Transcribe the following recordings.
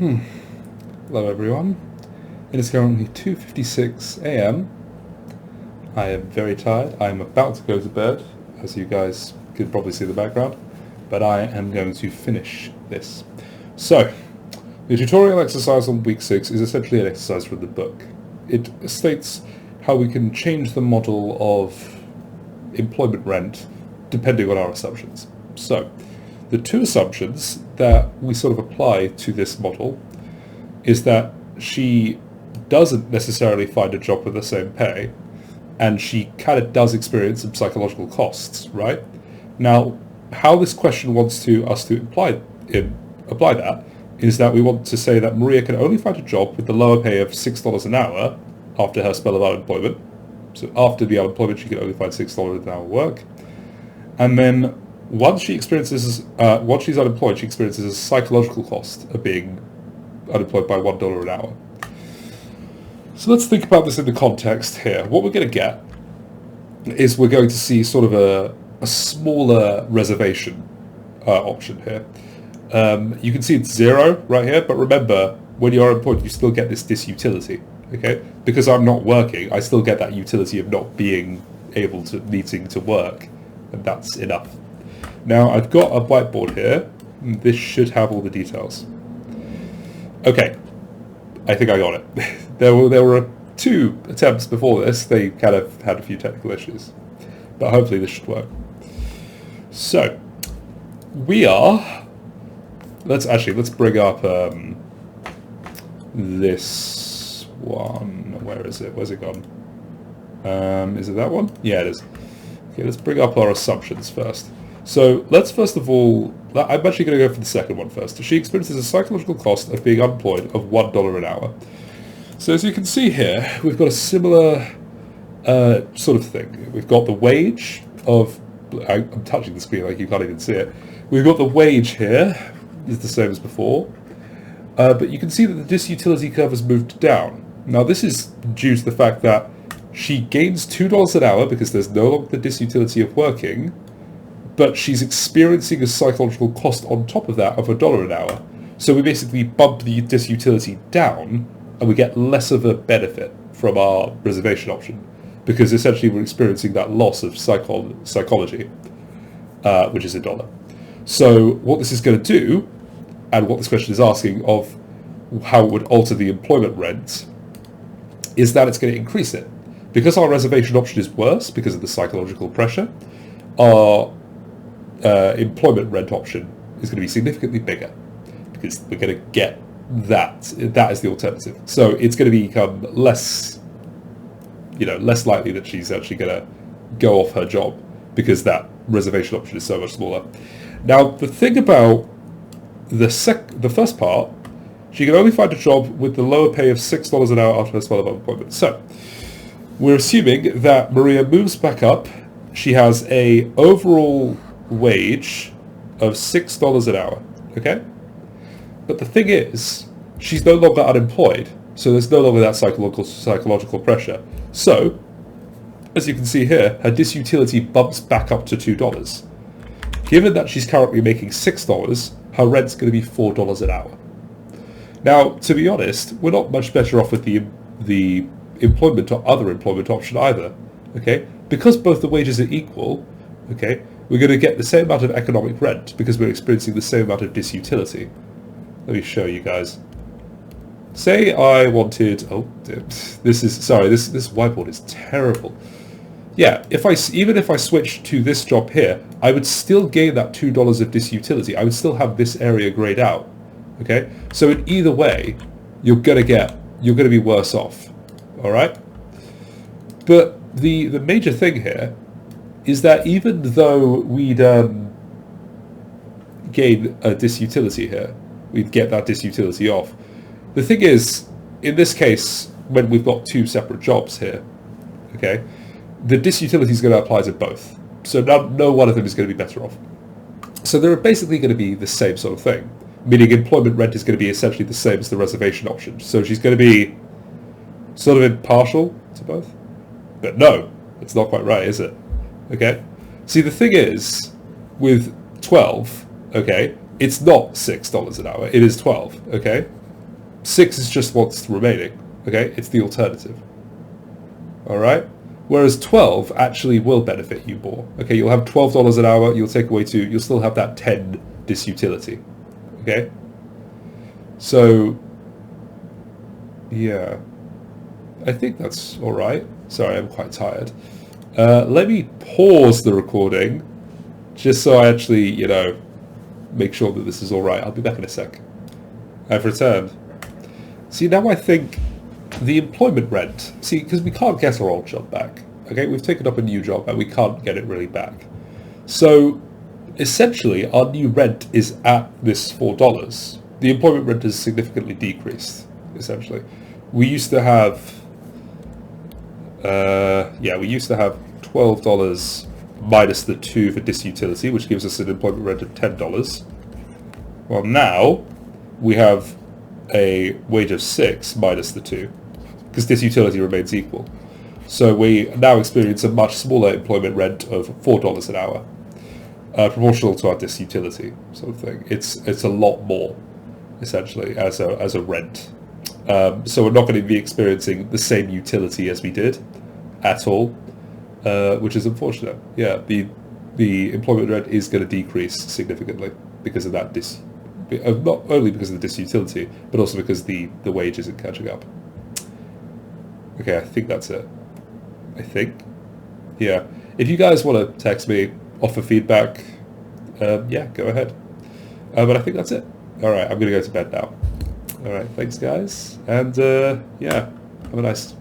Hello everyone. It is currently 2:56 a.m. I am very tired. I am about to go to bed, as you guys could probably see in the background, but I am going to finish this. So, the tutorial exercise on week 6 is essentially an exercise from the book. It states how we can change the model of employment rent depending on our assumptions. So, the two assumptions that we sort of apply to this model is that she doesn't necessarily find a job with the same pay, and she kind of does experience some psychological costs, right? Now, how this question wants us to apply that is that we want to say that Maria can only find a job with the lower pay of $6 an hour after her spell of unemployment. So after the unemployment, she can only find $6 an hour work. And then once she's unemployed, she experiences a psychological cost of being unemployed by $1 an hour. So let's think about this in the context here. What we're going to get is we're going to see sort of a smaller reservation option here. You can see it's 0 right here, but remember, when you're unemployed, you still get this disutility, okay? Because I'm not working, I still get that utility of not being able to, needing to work, and that's enough. Now, I've got a whiteboard here, and this should have all the details. Okay, I think I got it. There were 2 attempts before this. They kind of had a few technical issues, but hopefully this should work. So, we are... Let's bring up this one. Where is it? Where's it gone? Is it that one? Yeah, it is. Okay, let's bring up our assumptions first. So let's first of all, I'm actually going to go for the second one first. She experiences a psychological cost of being unemployed of $1 an hour. So as you can see here, we've got a similar sort of thing. We've got the wage of, I'm touching the screen like you can't even see it. We've got the wage here, is the same as before. But you can see that the disutility curve has moved down. Now this is due to the fact that she gains $2 an hour because there's no longer the disutility of working, but she's experiencing a psychological cost on top of that of $1 an hour. So we basically bump the disutility down, and we get less of a benefit from our reservation option, because essentially we're experiencing that loss of psychology, which is $1. So what this is going to do, and what this question is asking of how it would alter the employment rent, is that it's going to increase it. Because our reservation option is worse because of the psychological pressure, our employment rent option is going to be significantly bigger, because we're going to get that is the alternative. So it's going to become less likely that she's actually going to go off her job, because that reservation option is so much smaller. Now, the thing about the first part, she can only find a job with the lower pay of $6 an hour after her spell of unemployment. So we're assuming that Maria moves back up. She has a overall wage of $6 an hour, okay? But the thing is, she's no longer unemployed, so there's no longer that psychological pressure. So, as you can see here, her disutility bumps back up to $2. Given that she's currently making $6, her rent's going to be $4 an hour. Now, to be honest, we're not much better off with the employment or other employment option either, okay? Because both the wages are equal, okay, we're going to get the same amount of economic rent because we're experiencing the same amount of disutility. Let me show you guys. Say I wanted... Oh, this whiteboard is terrible. Yeah, even if I switch to this job here, I would still gain that $2 of disutility. I would still have this area grayed out. Okay? So in either way, you're gonna be worse off. Alright? But the major thing here is that even though we'd gain a disutility here, we'd get that disutility off. The thing is, in this case, when we've got 2 separate jobs here, okay, the disutility is going to apply to both. So no one of them is going to be better off. So they're basically going to be the same sort of thing, meaning employment rent is going to be essentially the same as the reservation option. So she's going to be sort of impartial to both. But no, it's not quite right, is it? Okay? See, the thing is, with 12, okay, it's not $6 an hour, it is 12, okay? 6 is just what's remaining. Okay, it's the alternative. All right. Whereas 12 actually will benefit you more. Okay, you'll have $12 an hour. You'll take away 2. You'll still have that 10 disutility. Okay. So, yeah, I think that's all right. Sorry, I'm quite tired. Let me pause the recording just so I actually, you know, make sure that this is all right. I'll be back in a sec. I've returned. See, now I think the employment rent, see, because we can't get our old job back. Okay, we've taken up a new job and we can't get it really back. So, essentially, our new rent is at this $4. The employment rent has significantly decreased, essentially. We used to have, we used to have $12 minus the 2 for disutility, which gives us an employment rent of $10. Well, now we have a wage of 6 minus the 2, because disutility remains equal. So we now experience a much smaller employment rent of $4 an hour, proportional to our disutility sort of thing. It's a lot more, essentially, as a rent. So we're not going to be experiencing the same utility as we did at all, which is unfortunate. Yeah, the employment rent is going to decrease significantly because of that not only because of the disutility, but also because the wage isn't catching up. Okay, I think that's it. I think. Yeah. If you guys want to text me, offer feedback, yeah, go ahead. But I think that's it. All right, I'm going to go to bed now. All right, thanks, guys. And, yeah, have a nice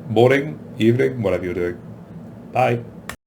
morning, evening, whatever you're doing. Bye.